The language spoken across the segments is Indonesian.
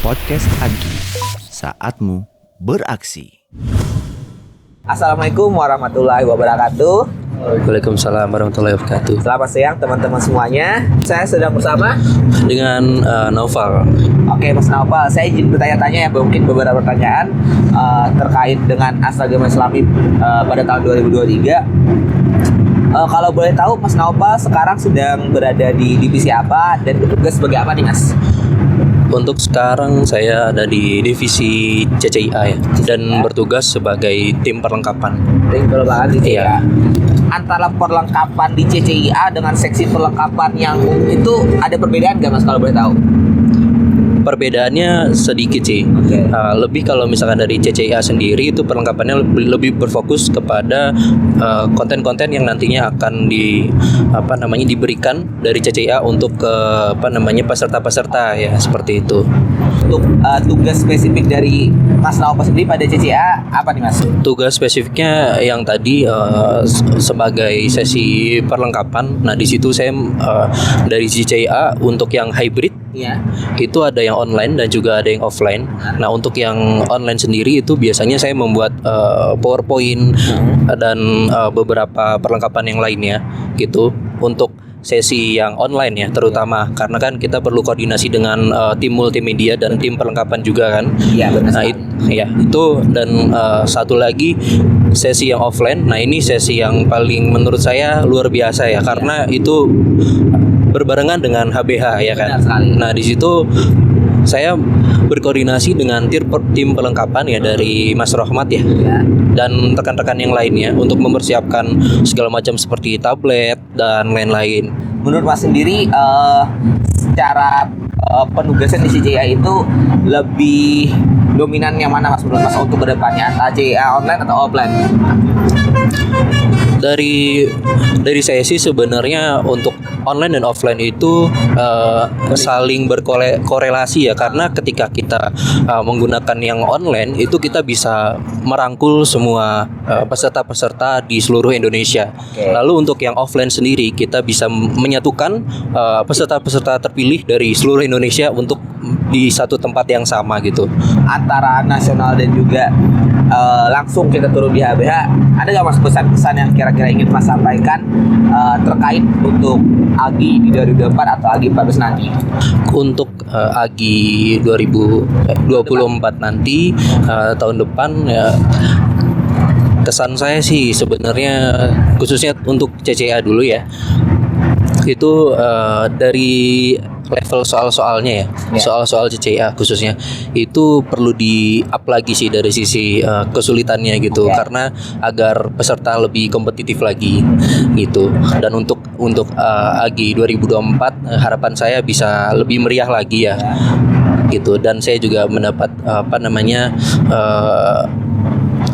Podcast Agi, saatmu beraksi. Assalamualaikum warahmatullahi wabarakatuh. Waalaikumsalam warahmatullahi wabarakatuh. Selamat siang teman-teman semuanya. Saya sedang bersama Dengan Naufal. Oke, Mas Naufal, saya izin bertanya-tanya ya, mungkin beberapa pertanyaan terkait dengan Asragama Islami pada tahun 2023. Kalau boleh tahu, Mas Naufal sekarang sedang berada di divisi apa dan bertugas sebagai apa nih, Mas? Untuk sekarang saya ada di divisi CCIA ya, dan bertugas sebagai tim perlengkapan. Tim perlengkapan di CCIA. Iya. Antara perlengkapan di CCIA dengan seksi perlengkapan yang itu ada perbedaan nggak, Mas, kalau boleh tahu? Perbedaannya sedikit sih. Oke. Lebih kalau misalkan dari CCIA sendiri itu perlengkapannya lebih berfokus kepada konten-konten yang nantinya akan diberikan dari CCIA untuk ke peserta-peserta ya, seperti itu. Untuk tugas spesifik dari Mas Naufal sendiri pada CCIA apa nih, Mas? Tugas spesifiknya yang tadi sebagai sesi perlengkapan. Nah, di situ saya dari CCIA untuk yang hybrid Iya. itu ada yang online dan juga ada yang offline. Nah, untuk yang online sendiri itu biasanya saya membuat PowerPoint dan beberapa perlengkapan yang lainnya gitu untuk sesi yang online ya, terutama karena kan kita perlu koordinasi dengan tim multimedia dan tim perlengkapan juga kan. Iya, benar. Nah, itu dan satu lagi sesi yang offline. Nah, ini sesi yang paling menurut saya luar biasa ya, karena itu berbarengan dengan HBH ya kan. Benar sekali. Nah, di situ saya berkoordinasi dengan tim perlengkapan ya dari Mas Rohmat ya, dan rekan-rekan yang lainnya untuk mempersiapkan segala macam seperti tablet dan lain-lain. Menurut Mas sendiri, secara penugasan di CCIA itu lebih dominan yang mana, Mas, menurut Mas untuk kedepannya, antara CCIA online atau offline? Dari saya sih sebenarnya untuk online dan offline itu saling berkorelasi ya, karena ketika kita menggunakan yang online itu kita bisa merangkul semua peserta-peserta di seluruh Indonesia. Oke. Lalu untuk yang offline sendiri kita bisa menyatukan peserta-peserta terpilih dari seluruh Indonesia untuk di satu tempat yang sama gitu. Antara nasional dan juga langsung kita turun di HBH, ada nggak, Mas, pesan-pesan yang kira-kira ingin Mas sampaikan terkait untuk AGI di 2024 atau AGI 14 nanti? Untuk AGI 2024 nanti tahun depan ya, kesan saya sih sebenarnya khususnya untuk CCA dulu ya, itu dari level soal-soalnya ya, soal-soal CCA khususnya itu perlu di-up lagi sih dari sisi kesulitannya gitu, karena agar peserta lebih kompetitif lagi gitu. Dan untuk AGI 2024 harapan saya bisa lebih meriah lagi ya gitu. Dan saya juga mendapat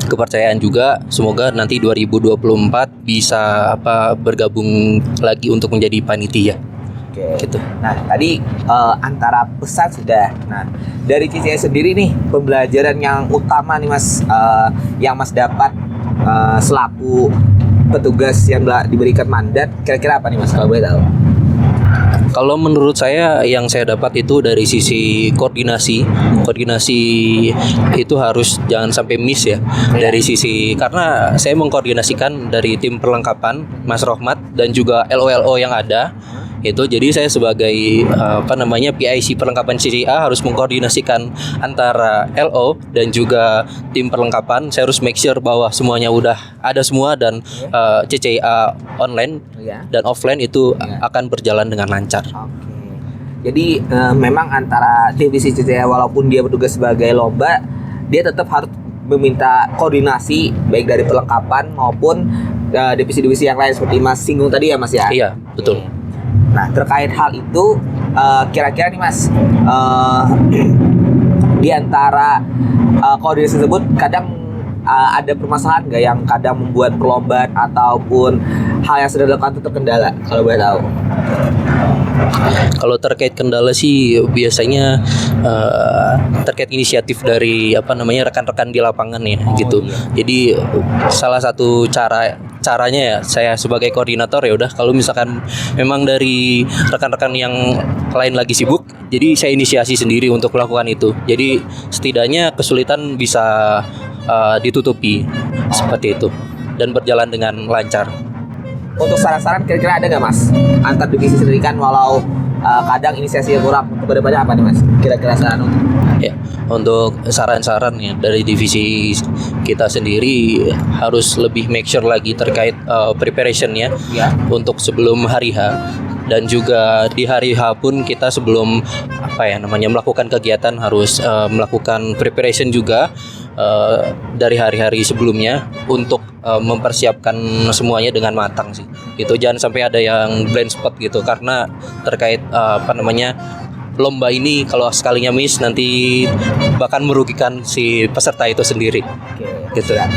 kepercayaan juga, semoga nanti 2024 bisa bergabung lagi untuk menjadi panitia. Oke. Gitu. Nah, tadi antara pesan sudah. Nah, dari CCIA sendiri nih, pembelajaran yang utama nih, Mas, yang Mas dapat selaku petugas yang diberikan mandat, kira-kira apa nih, Mas, kalau boleh tahu? Kalau menurut saya yang saya dapat itu dari sisi koordinasi itu harus jangan sampai miss ya, dari sisi, karena saya mengkoordinasikan dari tim perlengkapan Mas Rohmat dan juga LO yang ada itu. Jadi saya sebagai PIC perlengkapan CCIA harus mengkoordinasikan antara LO dan juga tim perlengkapan. Saya harus make sure bahwa semuanya udah ada semua dan CCIA online dan offline itu akan berjalan dengan lancar. Oke. Jadi memang antara divisi CCIA walaupun dia bertugas sebagai lomba, dia tetap harus meminta koordinasi baik dari perlengkapan maupun divisi-divisi yang lain seperti Mas singgung tadi ya, Mas ya. Iya, betul. Nah, terkait hal itu, kira-kira nih, Mas, di antara koordinasi tersebut kadang ada permasalahan nggak yang kadang membuat perlombaan ataupun hal yang sudah dilakukan untuk kendala kalau boleh tahu? Kalau terkait kendala sih biasanya terkait inisiatif dari rekan-rekan di lapangan ya gitu. Jadi salah satu caranya ya saya sebagai koordinator ya udah kalau misalkan memang dari rekan-rekan yang lain lagi sibuk, jadi saya inisiasi sendiri untuk melakukan itu. Jadi setidaknya kesulitan bisa ditutupi seperti itu dan berjalan dengan lancar. Untuk saran-saran kira-kira ada nggak Mas antar divisi sendiri kan walau kadang inisiasi yang kurang, untuk kedepannya apa nih Mas kira-kira saran untuk? Ya, untuk saran-saran ya dari divisi kita sendiri harus lebih make sure lagi terkait preparationnya Ya. untuk sebelum hari H, dan juga di hari H pun kita sebelum melakukan kegiatan harus melakukan preparation juga dari hari-hari sebelumnya untuk mempersiapkan semuanya dengan matang sih. Itu jangan sampai ada yang blind spot gitu, karena terkait lomba ini kalau sekalinya miss nanti bahkan merugikan si peserta itu sendiri. Oke, Gitu. siap.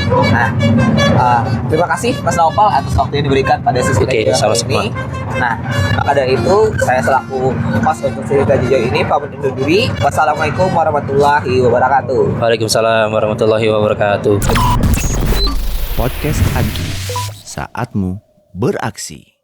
Nah, terima kasih Mas Naufal atas waktu yang diberikan pada sesi Oke, kita sama-sama. ini. Nah, maka dari itu saya selaku host untuk cerita jujur ini pamit undur diri. Wassalamualaikum warahmatullahi wabarakatuh. Waalaikumsalam warahmatullahi wabarakatuh. Podcast Agi, saatmu beraksi.